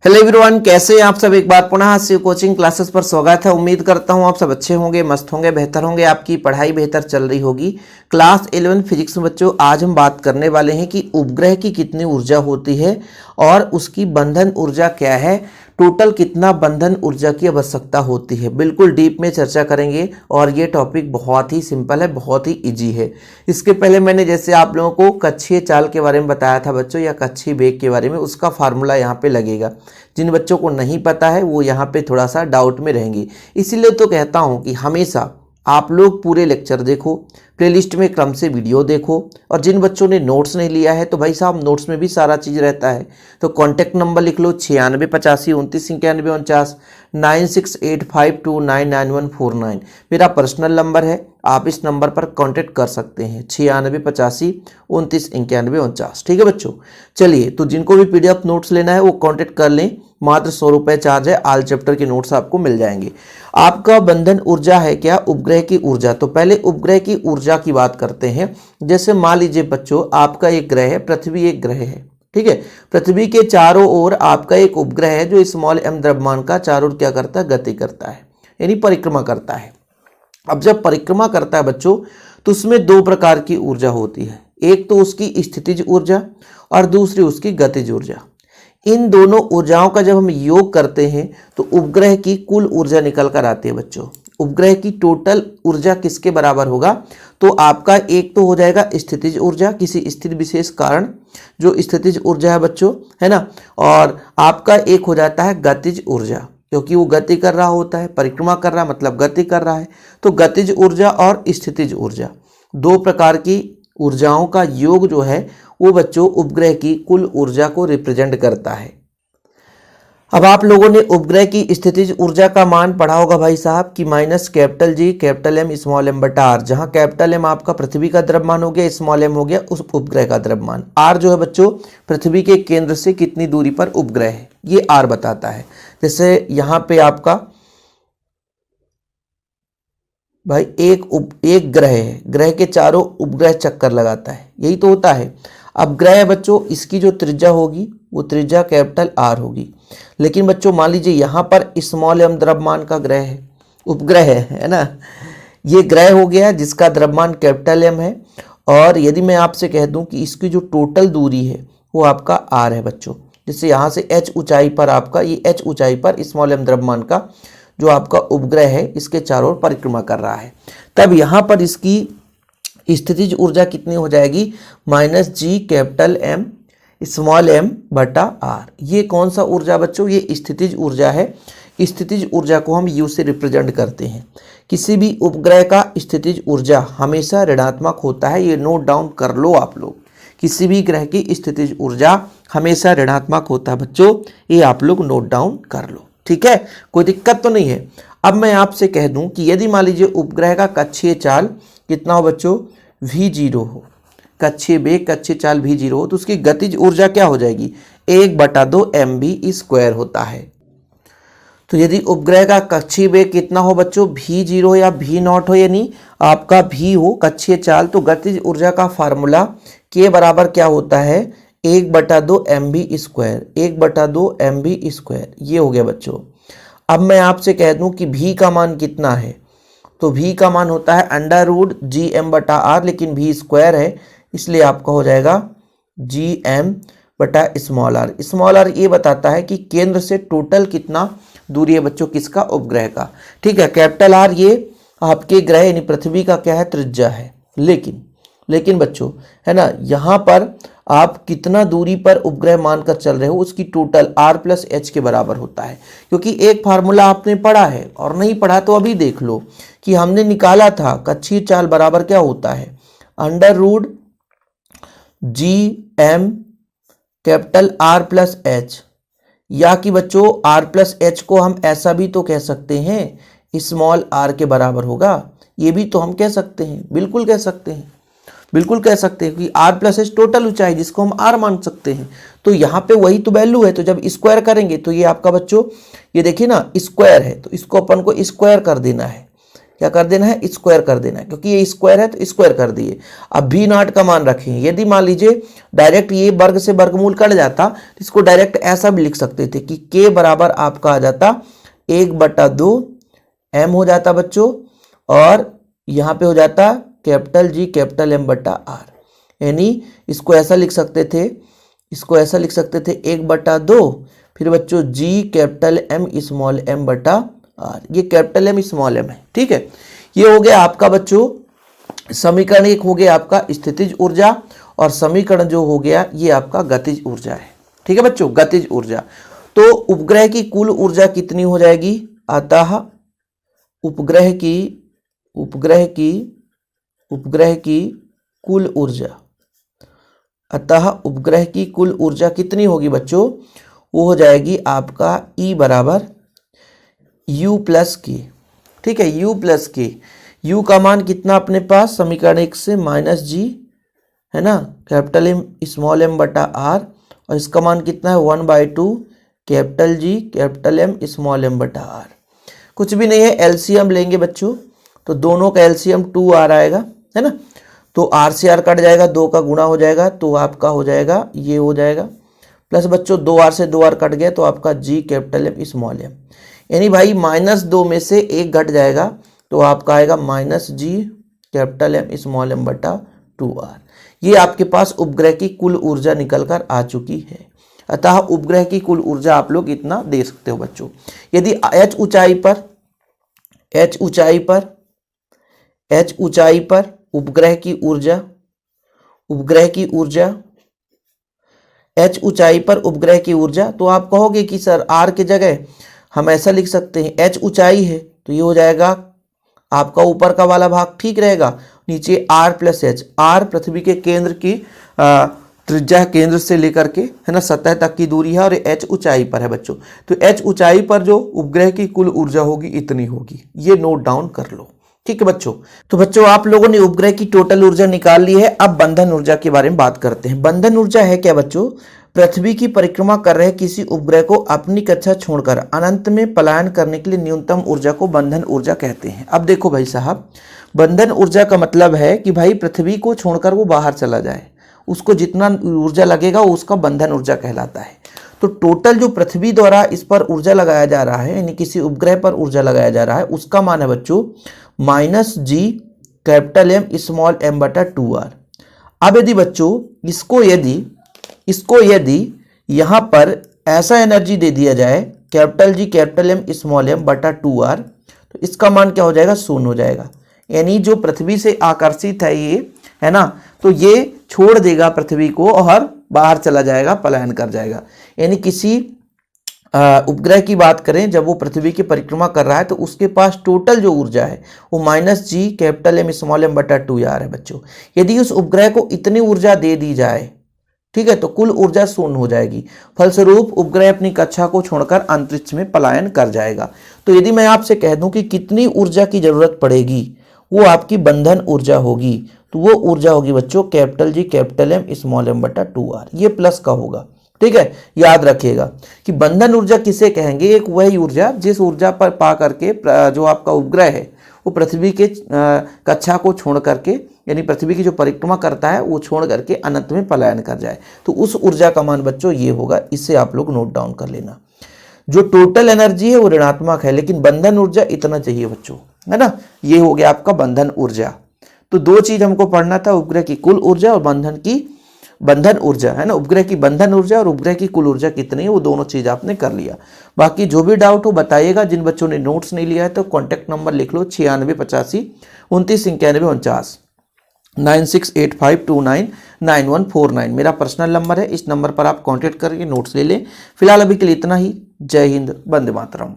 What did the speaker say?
Hello everyone, कैसे हैं आप सब। एक बार पुनः शिव कोचिंग क्लासेस पर स्वागत है। उम्मीद करता हूं आप सब अच्छे होंगे, मस्त होंगे, बेहतर होंगे, आपकी पढ़ाई बेहतर चल रही होगी। क्लास 11 फिजिक्स में बच्चों आज हम बात करने वाले हैं कि उपग्रह की कितनी ऊर्जा होती है और उसकी बंधन ऊर्जा क्या है, टोटल कितना बंधन ऊर्जा की आवश्यकता होती है। बिल्कुल डीप में चर्चा करेंगे और ये टॉपिक बहुत ही सिंपल है, बहुत ही इजी है। इसके पहले मैंने जैसे आप लोगों को कक्षीय चाल के बारे में बताया था बच्चों, या कक्षीय वेग के बारे में, उसका फार्मूला यहाँ पे लगेगा। जिन बच्चों को नहीं पता है वो यहाँ पे थोड़ा सा डाउट में रहेंगे। इसीलिए तो कहता हूँ कि हमेशा आप लोग पूरे लेक्चर देखो, प्लेलिस्ट में क्रम से वीडियो देखो, और जिन बच्चों ने नोट्स नहीं लिया है तो भाई साहब नोट्स में भी सारा चीज़ रहता है। तो कॉन्टैक्ट नंबर लिख लो 9685299149, 9685299149 मेरा पर्सनल नंबर है। आप इस नंबर पर कांटेक्ट कर सकते हैं 9685299149। ठीक है बच्चों, चलिए तो जिनको भी पीडीएफ नोट्स लेना है वो कांटेक्ट कर लें। मात्र 100 रुपये चार्ज है, ऑल चैप्टर के नोट्स आपको मिल जाएंगे। आपका बंधन ऊर्जा है क्या, उपग्रह की ऊर्जा। तो पहले उपग्रह की ऊर्जा की बात करते हैं। जैसे मान लीजिए बच्चों, आपका एक ग्रह है, पृथ्वी एक ग्रह है, ठीक है। पृथ्वी के चारों ओर आपका एक उपग्रह है जो स्मॉल m द्रव्यमान का चारों ओर क्या करता है, गति करता है, यानी परिक्रमा करता है। अब जब परिक्रमा करता है बच्चों तो उसमें दो प्रकार की ऊर्जा होती है, एक तो उसकी स्थितिज ऊर्जा और दूसरी उसकी गतिज ऊर्जा। इन दोनों ऊर्जाओं का जब हम योग करते हैं तो उपग्रह की कुल ऊर्जा निकल कर आती है बच्चों। उपग्रह की टोटल ऊर्जा किसके बराबर होगा, तो आपका एक तो हो जाएगा स्थितिज ऊर्जा, किसी स्थिर विशेष कारण जो स्थितिज ऊर्जा है बच्चों, है ना, और आपका एक हो जाता है गतिज ऊर्जा, क्योंकि वो गति कर रहा होता है, परिक्रमा कर रहा है मतलब गति कर रहा है। तो गतिज ऊर्जा और स्थितिज ऊर्जा दो प्रकार की ऊर्जाओं का योग जो है वो बच्चों उपग्रह की कुल ऊर्जा को रिप्रेजेंट करता है। अब आप लोगों ने उपग्रह की स्थितिज ऊर्जा का मान पढ़ा होगा भाई साहब कि minus capital G capital M small M बटा आर, जहां कैपिटल एम आपका पृथ्वी का द्रव्यमान हो गया, स्मॉल एम हो गया उस उपग्रह का द्रव्यमान। आर जो है बच्चों पृथ्वी के केंद्र से कितनी दूरी पर उपग्रह है, ये आर बताता है। जैसे यहाँ पे आपका भाई एक ग्रह है, ग्रह के चारों उपग्रह चक्कर लगाता है, यही तो होता है। अब ग्रह बच्चों इसकी जो त्रिज्या होगी वो त्रिज्या कैपिटल आर होगी। लेकिन बच्चों मान लीजिए यहाँ पर स्मॉल एम द्रव्यमान का ग्रह है, उपग्रह है ना, ये ग्रह हो गया जिसका द्रव्यमान कैपिटल एम है। और यदि मैं आपसे कह दूं कि इसकी जो टोटल दूरी है वो आपका आर है बच्चों, जिससे यहाँ से एच ऊंचाई पर आपका, ये एच ऊंचाई पर स्मॉल एम द्रव्यमान का जो आपका उपग्रह है इसके चारों ओर परिक्रमा कर रहा है। तब यहाँ पर इसकी स्थितिज ऊर्जा कितनी हो जाएगी, माइनस जी कैपिटल एम स्मॉल एम बटा आर। ये कौन सा ऊर्जा बच्चों, ये स्थितिज ऊर्जा है। स्थितिज ऊर्जा को हम यू से रिप्रेजेंट करते हैं। किसी भी उपग्रह का स्थितिज ऊर्जा हमेशा ऋणात्मक होता है, ये नोट डाउन कर लो आप लोग। किसी भी ग्रह की स्थितिज ऊर्जा हमेशा ऋणात्मक होता है बच्चों, ये आप लोग नोट डाउन कर लो, ठीक है, कोई दिक्कत तो नहीं है। अब मैं आपसे कह दूं कि यदि मान लीजिए उपग्रह का कक्षीय चाल कितना हो बच्चों, v0 हो, कक्षीय वेग कक्षीय चाल v0 हो, तो उसकी गतिज ऊर्जा क्या हो जाएगी, 1/2 mv² होता है। तो यदि उपग्रह का कक्षीय वेग कितना हो बच्चों, v0 या v0 हो, यानी आपका v हो कक्षीय चाल, तो गतिज ऊर्जा का फार्मूला के बराबर क्या होता है, 1/2 mv², 1/2 mv², ये हो गया बच्चों। अब मैं आपसे कह दूं कि v का मान कितना है, तो v का मान होता है √gm/r, लेकिन v² है इसलिए आपका हो जाएगा gm/स्मॉल r। स्मॉल r ये बताता है कि केंद्र से टोटल कितना दूरी है बच्चों किसका, उपग्रह का, ठीक है। कैपिटल आर ये आपके ग्रह यानी पृथ्वी का क्या है, त्रिज्या है। लेकिन बच्चों है ना, यहाँ पर आप कितना दूरी पर उपग्रह मानकर चल रहे हो उसकी टोटल r+h के बराबर होता है। क्योंकि एक फार्मूला आपने पढ़ा है, और नहीं पढ़ा तो अभी देख लो कि हमने निकाला था कक्षीय चाल बराबर क्या होता है, √gm कैपिटल r+h, या कि बच्चों r+h को हम ऐसा भी तो कह सकते हैं स्मॉल r के बराबर होगा, ये भी तो हम कह सकते हैं, बिल्कुल कह सकते हैं, बिल्कुल कह सकते हैं कि r+h टोटल ऊंचाई जिसको हम r मान सकते हैं। तो यहाँ पे वही तो वैल्यू है, तो जब स्क्वायर करेंगे तो ये आपका बच्चों ये देखिए ना स्क्वायर है, तो इसको अपन को स्क्वायर कर देना है, क्या कर देना है, स्क्वायर कर देना है, क्योंकि ये स्क्वायर है तो स्क्वायर कर दिए। अब भी नॉट का मान रखें, यदि मान लीजिए डायरेक्ट ये वर्ग से वर्गमूल कट जाता तो इसको डायरेक्ट ऐसा भी लिख सकते थे कि k बराबर आपका आ जाता 1/2 m हो जाता बच्चों, और यहाँ पे हो जाता कैपिटल G कैपिटल M बटा R, यानी इसको ऐसा लिख सकते थे, इसको ऐसा लिख सकते थे 1/2 फिर बच्चों G capital M small m बटा R, ये कैपिटल M स्मॉल m है। ठीक है, ये हो गया आपका बच्चों समीकरण एक, हो गया आपका स्थितिज ऊर्जा, और समीकरण जो हो गया ये आपका गतिज ऊर्जा है। ठीक है बच्चों, गतिज ऊर्जा। तो उपग्रह की कुल ऊर्जा कितनी हो जाएगी, अतः उपग्रह की कुल ऊर्जा, अतः उपग्रह की कुल ऊर्जा कितनी होगी बच्चों, वो हो जाएगी आपका E बराबर U प्लस के। ठीक है, U प्लस के, U का मान कितना अपने पास समीकरण एक से -G है ना, कैपिटल M स्मॉल m बटा R, और इसका मान कितना है 1/2 capital G capital M small m बटा R। कुछ भी नहीं है, एलसीएम लेंगे बच्चों, तो दोनों का एलसीएम 2R आएगा, है ना, तो R से R कट जाएगा, 2 का गुणा हो जाएगा, तो आपका हो जाएगा ये हो जाएगा, प्लस बच्चों 2R से 2R कट गया, तो आपका G capital M small m, यानी भाई -2 में से 1 घट जाएगा, तो आपका आएगा -G capital M small m बटा 2R। ये आपके पास उपग्रह की कुल ऊर्जा निकल कर आ चुकी है। अतः उपग्रह की कुल ऊर्जा आप लोग इतना दे सकते हो बच्चों। यदि h ऊंचाई पर उपग्रह की ऊर्जा h ऊंचाई पर उपग्रह की ऊर्जा, तो आप कहोगे कि सर r की जगह हम ऐसा लिख सकते हैं, h ऊंचाई है तो ये हो जाएगा आपका ऊपर का वाला भाग ठीक रहेगा, नीचे r प्लस h, r पृथ्वी के केंद्र की त्रिज्या केंद्र से लेकर के, है ना, सतह तक की दूरी है, और h ऊंचाई पर है बच्चों, तो h ऊंचाई पर जो उपग्रह की कुल ऊर्जा होगी इतनी होगी, ये नोट डाउन कर लो। ठीक है बच्चों, तो बच्चों आप लोगों ने उपग्रह की टोटल ऊर्जा निकाल ली है। अब बंधन ऊर्जा के बारे में बात करते हैं। बंधन ऊर्जा है क्या बच्चों, पृथ्वी की परिक्रमा कर रहे किसी उपग्रह को अपनी कक्षा छोड़कर अनंत में पलायन करने के लिए न्यूनतम ऊर्जा को बंधन ऊर्जा कहते हैं। अब देखो भाई साहब, बंधन ऊर्जा का मतलब है कि भाई पृथ्वी को छोड़कर वो बाहर चला जाए, उसको जितना ऊर्जा लगेगा वो उसका बंधन ऊर्जा कहलाता है। तो टोटल जो पृथ्वी द्वारा इस पर ऊर्जा लगाया जा रहा है, यानी किसी उपग्रह पर ऊर्जा लगाया जा रहा है, उसका मान है बच्चों -G capital M small m बटा 2R। अब यदि बच्चों इसको यदि यहाँ पर ऐसा एनर्जी दे दिया जाए capital G capital M small m बटा 2R, तो इसका मान क्या हो जाएगा, 0 हो जाएगा। यानी जो पृथ्वी से आकर्षित है ये, है ना, तो ये छोड़ देगा पृथ्वी को और बाहर चला जाएगा, पलायन कर जाएगा। यानी किसी उपग्रह की बात करें, जब वो पृथ्वी की परिक्रमा कर रहा है तो उसके पास टोटल जो ऊर्जा है वो -G capital M small m बटा 2R है बच्चों। यदि उस उपग्रह को इतनी ऊर्जा दे दी जाए, ठीक है, तो कुल ऊर्जा 0 हो जाएगी, फलस्वरूप उपग्रह अपनी कक्षा को छोड़कर अंतरिक्ष में पलायन कर जाएगा। तो यदि मैं आपसे कह दूं कि कितनी ऊर्जा की जरूरत पड़ेगी, वो आपकी बंधन ऊर्जा होगी, तो वो ऊर्जा होगी बच्चों capital G capital M small m बटा 2R, ये प्लस का होगा। ठीक है, याद रखिएगा कि बंधन ऊर्जा किसे कहेंगे, एक वही ऊर्जा जिस ऊर्जा पर पा करके जो आपका उपग्रह है वो पृथ्वी के कक्षा को छोड़ करके, यानी पृथ्वी की जो परिक्रमा करता है वो छोड़ करके अनंत में पलायन कर जाए, तो उस ऊर्जा का मान बच्चों ये होगा। इससे आप लोग नोट डाउन कर लेना। जो टोटल एनर्जी है वो ऋणात्मक है, लेकिन बंधन ऊर्जा इतना चाहिए बच्चों, है ना। ये हो गया आपका बंधन ऊर्जा। तो दो चीज हमको पढ़ना था, उपग्रह की कुल ऊर्जा और बंधन ऊर्जा, है ना। उपग्रह की बंधन ऊर्जा और उपग्रह की कुल ऊर्जा कितनी है, वो दोनों चीज आपने कर लिया। बाकी जो भी डाउट हो बताइएगा। जिन बच्चों ने नोट्स नहीं लिया है तो कॉन्टैक्ट नंबर लिख लो 9685 29 91 49 9685299149 मेरा पर्सनल नंबर है। इस नंबर पर आप कॉन्टैक्ट करके नोट्स ले लें। फिलहाल अभी के लिए इतना ही। जय हिंद, वंदे मातरम।